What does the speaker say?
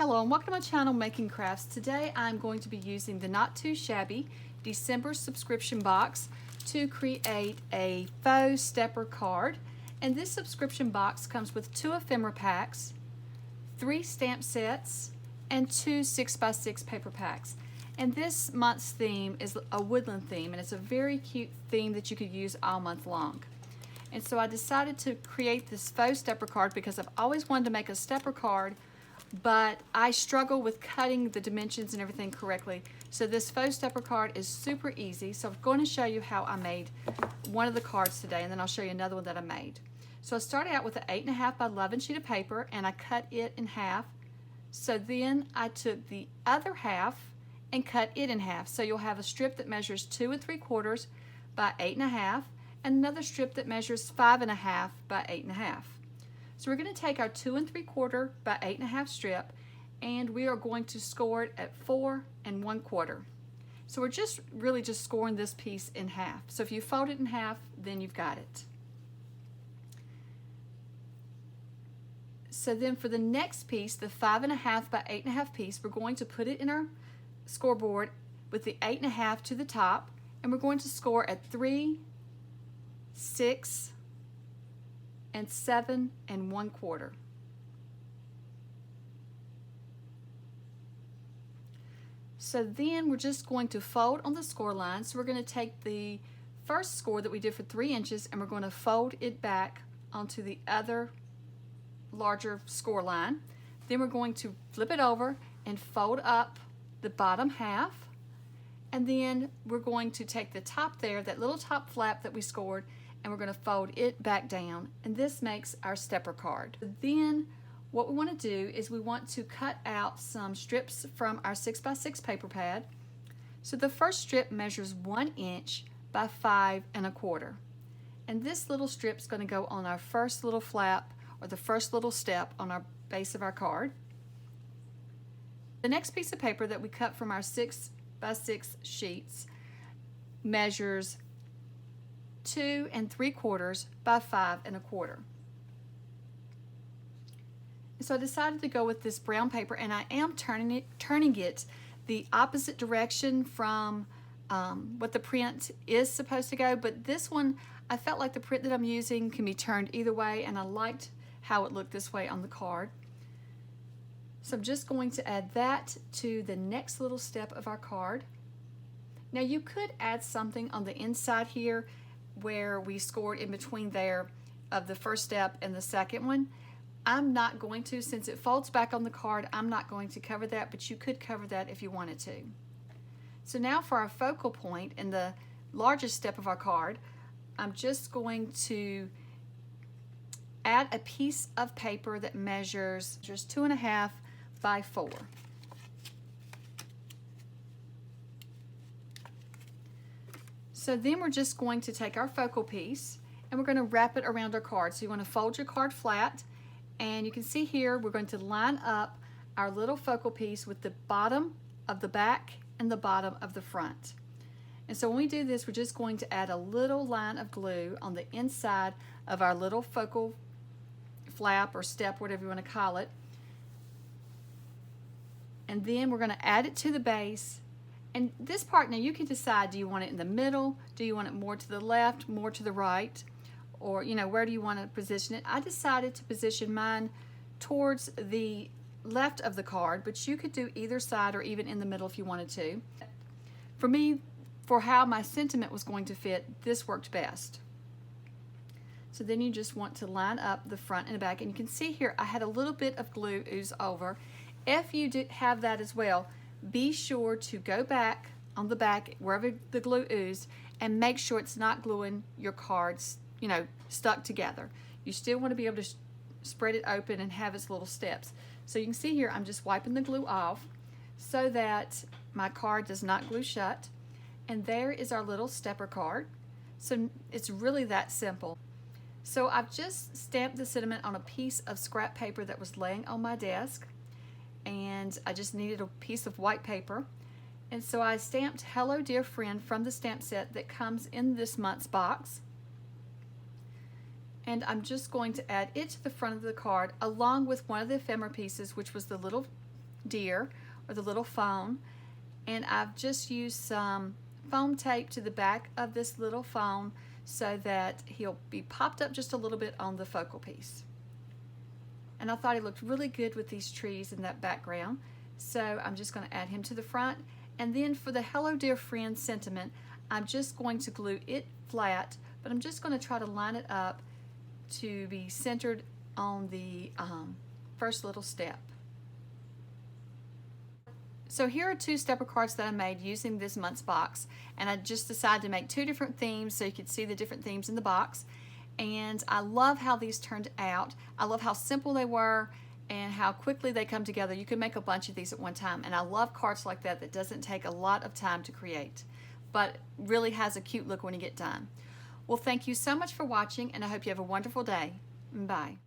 Hello and welcome to my channel Making Crafts. Today I'm going to be using the Not Too Shabby December subscription box to create a faux stepper card. And this subscription box comes with 2 ephemera packs, 3 stamp sets, and 2 6x6 paper packs. And this month's theme is a woodland theme, and it's a very cute theme that you could use all month long. And so I decided to create this faux stepper card because I've always wanted to make a stepper card, but I struggle with cutting the dimensions and everything correctly. So this faux stepper card is super easy. So I'm going to show you how I made one of the cards today, and then I'll show you another one that I made. So I started out with an 8.5 by 11 sheet of paper, and I cut it in half. So then I took the other half and cut it in half. So you'll have a strip that measures 2 3/4 by 8.5, and another strip that measures 5.5 by 8.5. So we're going to take our 2 3/4 by 8.5 strip, and we are going to score it at 4 1/4. So we're just really just scoring this piece in half. So if you fold it in half, then you've got it. So then for the next piece, the 5.5 by 8.5 piece, we're going to put it in our scoreboard with the 8.5 to the top, and we're going to score at 3, 6, and 7 1/4. So then we're just going to fold on the score line. So we're going to take the first score that we did for 3 inches, and we're going to fold it back onto the other larger score line. Then we're going to flip it over and fold up the bottom half, and then we're going to take the top there, that little top flap that we scored, and we're going to fold it back down, and this makes our stepper card. Then what we want to do is we want to cut out some strips from our 6x6 paper pad. So the first strip measures 1 inch by 5 1/4, and this little strip is going to go on our first little flap, or the first little step on our base of our card. The next piece of paper that we cut from our 6x6 sheets measures 2 3/4 by 5 1/4. So I decided to go with this brown paper, and I am turning it the opposite direction from what the print is supposed to go, but this one, I felt like the print that I'm using can be turned either way, and I liked how it looked this way on the card. So I'm just going to add that to the next little step of our card. Now you could add something on the inside here where we scored in between there of the first step and the second one. I'm not going to, since it folds back on the card, I'm not going to cover that, but you could cover that if you wanted to. So now for our focal point in the largest step of our card, I'm just going to add a piece of paper that measures just 2.5 by 4. So then we're just going to take our focal piece and we're going to wrap it around our card. So you want to fold your card flat, and you can see here we're going to line up our little focal piece with the bottom of the back and the bottom of the front. And so when we do this, we're just going to add a little line of glue on the inside of our little focal flap or step, whatever you want to call it. And then we're going to add it to the base. And this part, now you can decide, do you want it in the middle? Do you want it more to the left, more to the right? Or, you know, where do you want to position it? I decided to position mine towards the left of the card, but you could do either side or even in the middle if you wanted to. For me, for how my sentiment was going to fit, this worked best. So then you just want to line up the front and the back, and you can see here I had a little bit of glue ooze over. If you do have that as well, be sure to go back on the back wherever the glue oozed and make sure it's not gluing your cards, you know, stuck together. You still want to be able to spread it open and have its little steps. So you can see here I'm just wiping the glue off so that my card does not glue shut. And there is our little stepper card. So it's really that simple. So I've just stamped the sentiment on a piece of scrap paper that was laying on my desk, and I just needed a piece of white paper. And so I stamped "Hello Dear Friend" from the stamp set that comes in this month's box. And I'm just going to add it to the front of the card along with one of the ephemera pieces, which was the little deer or the little phone, and I've just used some foam tape to the back of this little phone so that he'll be popped up just a little bit on the focal piece. And I thought he looked really good with these trees in that background, so I'm just going to add him to the front. And then for the Hello Dear Friend sentiment, I'm just going to glue it flat, but I'm just going to try to line it up to be centered on the first little step. So here are 2 stepper cards that I made using this month's box, and I just decided to make 2 different themes so you could see the different themes in the box. And I love how these turned out. I love how simple they were and how quickly they come together. You can make a bunch of these at one time, and I love cards like that that doesn't take a lot of time to create, but really has a cute look when you get done. Well, thank you so much for watching, and I hope you have a wonderful day. Bye.